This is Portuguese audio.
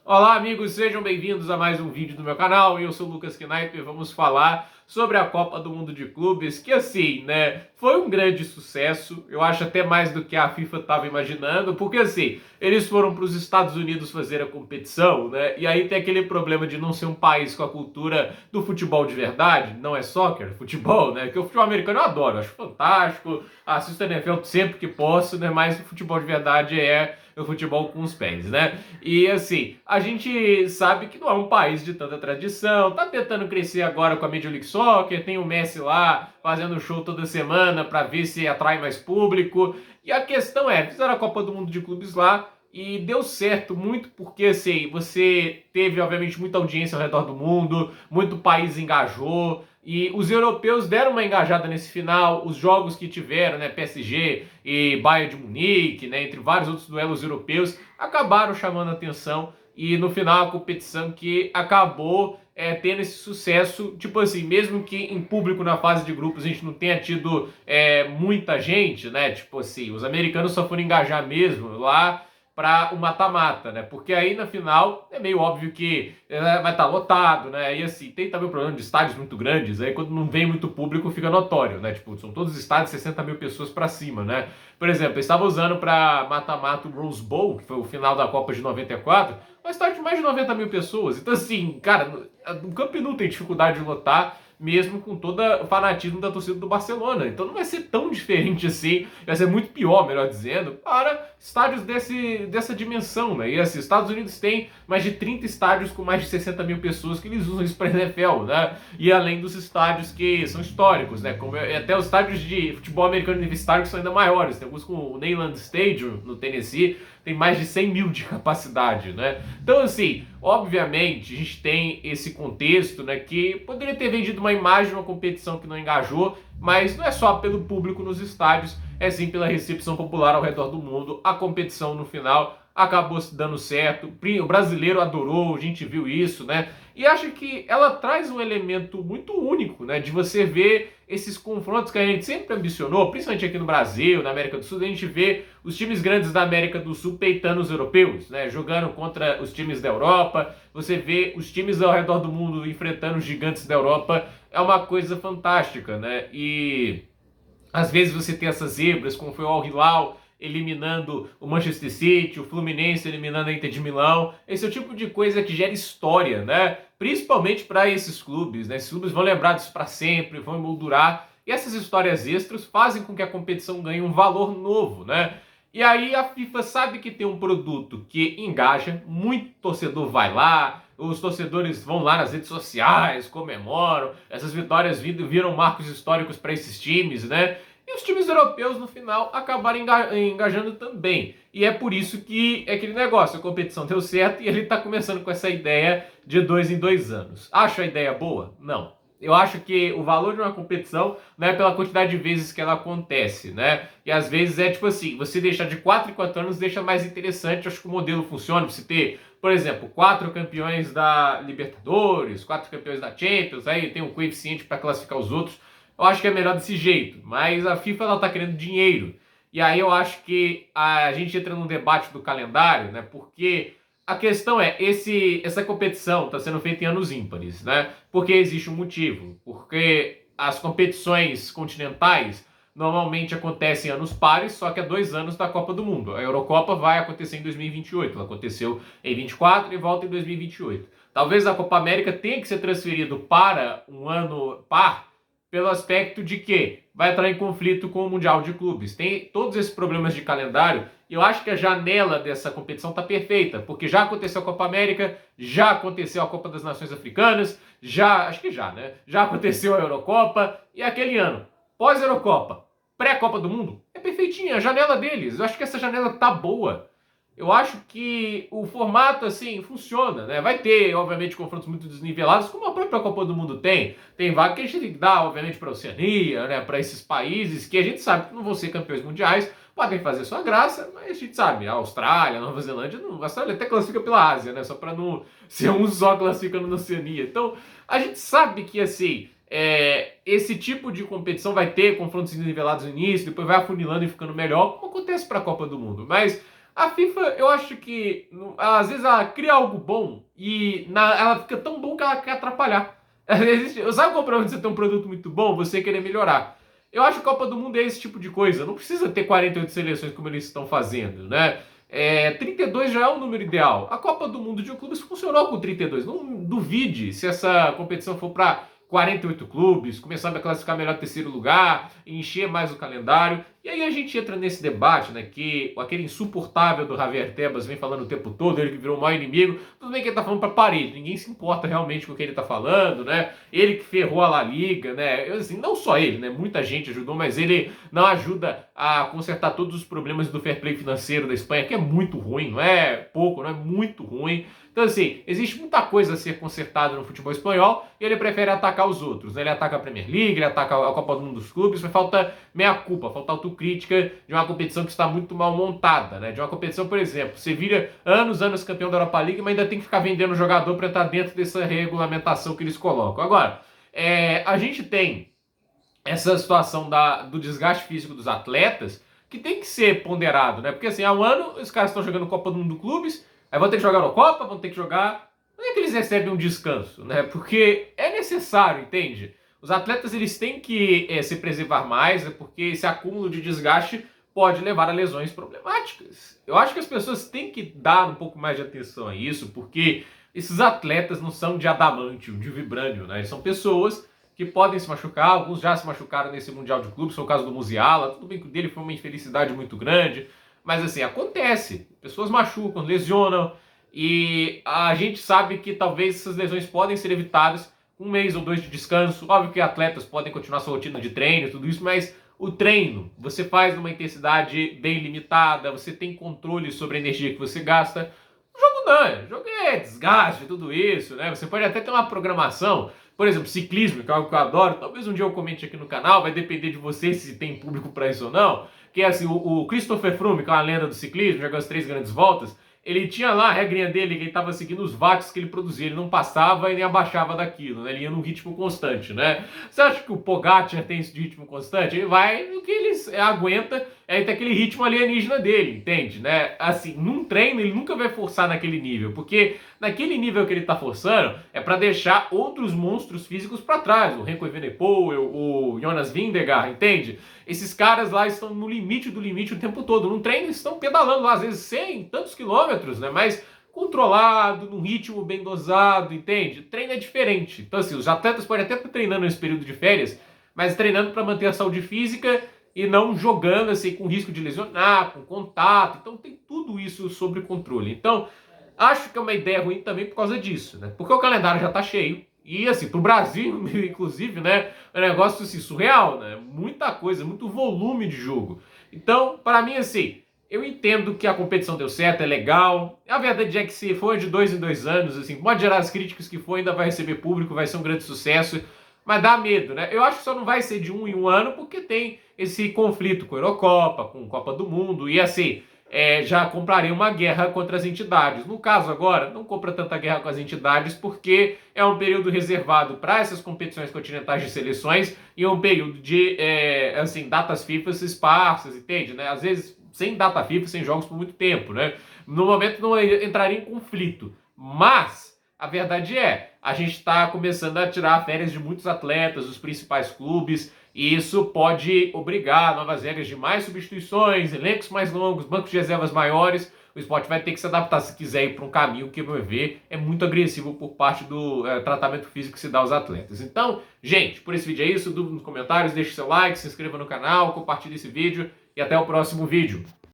Olá, amigos, sejam bem-vindos a mais um vídeo do meu canal. Eu sou o Lucas Knipe e vamos falar sobre a Copa do Mundo de Clubes, que assim, né, foi um grande sucesso. Eu acho até mais do que a FIFA estava imaginando, porque assim, eles foram para os Estados Unidos fazer a competição, né? E aí tem aquele problema de não ser um país com a cultura do futebol de verdade, não é soccer, é futebol, né? Que o futebol americano eu adoro, acho fantástico, assisto a NFL sempre que posso, né? Mas o futebol de verdade é o futebol com os pés, né? E assim, a gente sabe que não é um país de tanta tradição, tá tentando crescer agora com a Major League Soccer, tem o Messi lá fazendo show toda semana para ver se atrai mais público. E a questão é, fizeram a Copa do Mundo de Clubes lá e deu certo muito porque assim, você teve obviamente muita audiência ao redor do mundo, muito país engajou, e os europeus deram uma engajada nesse final, os jogos que tiveram, né, PSG e Bayern de Munique, né, entre vários outros duelos europeus, acabaram chamando a atenção e no final a competição que acabou tendo esse sucesso, tipo assim, mesmo que em público na fase de grupos a gente não tenha tido muita gente, né, tipo assim, os americanos só foram engajar mesmo lá para o mata-mata, né? Porque aí na final é meio óbvio que vai estar lotado, né? E assim, tem também o problema de estádios muito grandes, aí quando não vem muito público fica notório, né? Tipo, são todos estádios 60 mil pessoas para cima, né? Por exemplo, eu estava usando para mata-mata o Rose Bowl, que foi o final da Copa de 94, um estádio de mais de 90 mil pessoas. Então assim, cara, o Camp Nou tem dificuldade de lotar, mesmo com todo o fanatismo da torcida do Barcelona. Então não vai ser tão diferente assim, vai ser muito pior, melhor dizendo, para estádios dessa dimensão, né? E assim, os Estados Unidos tem mais de 30 estádios com mais de 60 mil pessoas que eles usam isso para NFL, né? E além dos estádios que são históricos, né? Como até os estádios de futebol americano universitário que são ainda maiores. Tem alguns com o Neyland Stadium, no Tennessee, tem mais de 100 mil de capacidade, né? Então, assim, obviamente, a gente tem esse contexto, né, que poderia ter vendido uma imagem, uma competição que não engajou, mas não é só pelo público nos estádios, é sim pela recepção popular ao redor do mundo. A competição, no final, acabou se dando certo, o brasileiro adorou, a gente viu isso, né? E acho que ela traz um elemento muito único, né, de você ver esses confrontos que a gente sempre ambicionou, principalmente aqui no Brasil, na América do Sul, a gente vê os times grandes da América do Sul peitando os europeus, né, jogando contra os times da Europa, você vê os times ao redor do mundo enfrentando os gigantes da Europa, é uma coisa fantástica, né, e às vezes você tem essas zebras, como foi o Al Hilal eliminando o Manchester City, o Fluminense eliminando a Inter de Milão. Esse é o tipo de coisa que gera história, né? Principalmente para esses clubes, né? Esses clubes vão lembrar disso para sempre, vão emoldurar. E essas histórias extras fazem com que a competição ganhe um valor novo, né? E aí a FIFA sabe que tem um produto que engaja, muito torcedor vai lá, os torcedores vão lá nas redes sociais, comemoram, essas vitórias viram marcos históricos para esses times, né? E os times europeus, no final, acabaram engajando também. E é por isso que é aquele negócio, a competição deu certo e ele está começando com essa ideia de 2 em 2 anos. Acho a ideia boa? Não. Eu acho que o valor de uma competição não é pela quantidade de vezes que ela acontece, né? E às vezes é tipo assim, você deixar de 4 em 4 anos deixa mais interessante, acho que o modelo funciona, você ter, por exemplo, 4 campeões da Libertadores, 4 campeões da Champions, aí tem um coeficiente para classificar os outros. Eu acho que é melhor desse jeito, mas a FIFA ela tá querendo dinheiro. E aí eu acho que a gente entra num debate do calendário, né? Porque a questão é, essa competição está sendo feita em anos ímpares, né? Porque existe um motivo. Porque as competições continentais normalmente acontecem em anos pares, só que há 2 anos da Copa do Mundo. A Eurocopa vai acontecer em 2028. Ela aconteceu em 24 e volta em 2028. Talvez a Copa América tenha que ser transferido para um ano par, pelo aspecto de que vai entrar em conflito com o Mundial de Clubes. Tem todos esses problemas de calendário e eu acho que a janela dessa competição está perfeita, porque já aconteceu a Copa América, já aconteceu a Copa das Nações Africanas, acho que já, né? Já aconteceu a Eurocopa e aquele ano, pós-Eurocopa, pré-Copa do Mundo, é perfeitinha a janela deles. Eu acho que essa janela tá boa. Eu acho que o formato, assim, funciona, né? Vai ter, obviamente, confrontos muito desnivelados, como a própria Copa do Mundo tem. Tem vaga que a gente tem que dar, obviamente, para a Oceania, né? Para esses países que a gente sabe que não vão ser campeões mundiais, podem fazer sua graça, mas a gente sabe, a Austrália, a Nova Zelândia, não, a Austrália até classifica pela Ásia, né? Só para não ser um só classificando na Oceania. Então, a gente sabe que, assim, esse tipo de competição vai ter confrontos nivelados no início, depois vai afunilando e ficando melhor, como acontece para a Copa do Mundo. Mas A FIFA, eu acho que às vezes ela cria algo bom e ela fica tão bom que ela quer atrapalhar. Sabe qual é o problema de você ter um produto muito bom, você querer melhorar? Eu acho que a Copa do Mundo é esse tipo de coisa. Não precisa ter 48 seleções como eles estão fazendo, né? 32 já é o número ideal. A Copa do Mundo de clubes funcionou com 32. Não duvide se essa competição for para 48 clubes, começando a classificar melhor terceiro lugar, encher mais o calendário. E aí a gente entra nesse debate, né, que aquele insuportável do Javier Tebas vem falando o tempo todo, ele que virou o maior inimigo. Tudo bem que ele tá falando pra parede, ninguém se importa realmente com o que ele tá falando, né? Ele que ferrou a La Liga, né? Assim, não só ele, né? Muita gente ajudou, mas ele não ajuda a consertar todos os problemas do fair play financeiro da Espanha, que é muito ruim, não é pouco, não é muito ruim. Então, assim, existe muita coisa a ser consertada no futebol espanhol e ele prefere atacar os outros, né? Ele ataca a Premier League, ele ataca a Copa do Mundo dos Clubes, mas falta meia-culpa, falta autocrítica de uma competição que está muito mal montada, né? De uma competição, por exemplo, você vira anos campeão da Europa League, mas ainda tem que ficar vendendo jogador para estar dentro dessa regulamentação que eles colocam. Agora, a gente tem essa situação do desgaste físico dos atletas que tem que ser ponderado, né? Porque assim, há um ano os caras estão jogando Copa do Mundo Clubes, aí vão ter que jogar na Copa, vão ter que jogar. Não é que eles recebem um descanso, né? Porque é necessário, entende? Os atletas eles têm que se preservar mais, né? Porque esse acúmulo de desgaste pode levar a lesões problemáticas. Eu acho que as pessoas têm que dar um pouco mais de atenção a isso, porque esses atletas não são de adamantium, de vibrânio, né? Eles são pessoas que podem se machucar, alguns já se machucaram nesse Mundial de Clubes, foi o caso do Musiala, tudo bem que o dele foi uma infelicidade muito grande, mas assim, acontece, pessoas machucam, lesionam, e a gente sabe que talvez essas lesões podem ser evitadas com um mês ou dois de descanso. Óbvio que atletas podem continuar sua rotina de treino e tudo isso, mas o treino você faz numa intensidade bem limitada, você tem controle sobre a energia que você gasta. O jogo não, o jogo é desgaste, tudo isso, né? Você pode até ter uma programação, por exemplo, ciclismo, que é algo que eu adoro, talvez um dia eu comente aqui no canal, vai depender de você se tem público para isso ou não, que é assim, o Christopher Froome, que é uma lenda do ciclismo, jogou as 3 grandes voltas, ele tinha lá a regrinha dele, que ele estava seguindo os watts que ele produzia, ele não passava e nem abaixava daquilo, né? Ele ia num ritmo constante, né? Você acha que o Pogacar tem esse ritmo constante? Ele vai no que ele aguenta, aí tem aquele ritmo alienígena dele, entende, né? Assim, num treino ele nunca vai forçar naquele nível, porque naquele nível que ele tá forçando é para deixar outros monstros físicos para trás, o Remco Evenepoel, o Jonas Vingegaard, entende? Esses caras lá estão no limite do limite o tempo todo. Num treino eles estão pedalando lá, às vezes 100, tantos quilômetros, né? Mas controlado, num ritmo bem dosado, entende? O treino é diferente. Então, assim, os atletas podem até estar treinando nesse período de férias, mas treinando para manter a saúde física e não jogando, assim, com risco de lesionar, com contato. Então, tem tudo isso sob controle. Então, acho que é uma ideia ruim também por causa disso, né? Porque o calendário já está cheio. E assim, pro Brasil, inclusive, né, é um negócio assim, surreal, né? Muita coisa, muito volume de jogo. Então, para mim, assim, eu entendo que a competição deu certo, é legal. A verdade é que se for de 2 em 2 anos, assim, pode gerar as críticas que for, ainda vai receber público, vai ser um grande sucesso. Mas dá medo, né? Eu acho que só não vai ser de 1 em 1 ano, porque tem esse conflito com a Eurocopa, com a Copa do Mundo, e assim, já compraria uma guerra contra as entidades. No caso agora, não compra tanta guerra com as entidades porque é um período reservado para essas competições continentais de seleções e é um período de, assim, datas FIFA esparsas, entende? Né? Às vezes, sem data FIFA, sem jogos por muito tempo, né? No momento não entraria em conflito, mas a verdade é, a gente está começando a tirar férias de muitos atletas, dos principais clubes, e isso pode obrigar novas regras de mais substituições, elencos mais longos, bancos de reservas maiores. O esporte vai ter que se adaptar se quiser ir para um caminho que, ao meu ver, é muito agressivo por parte do tratamento físico que se dá aos atletas. Então, gente, por esse vídeo é isso. Dúvida nos comentários, deixe seu like, se inscreva no canal, compartilhe esse vídeo e até o próximo vídeo.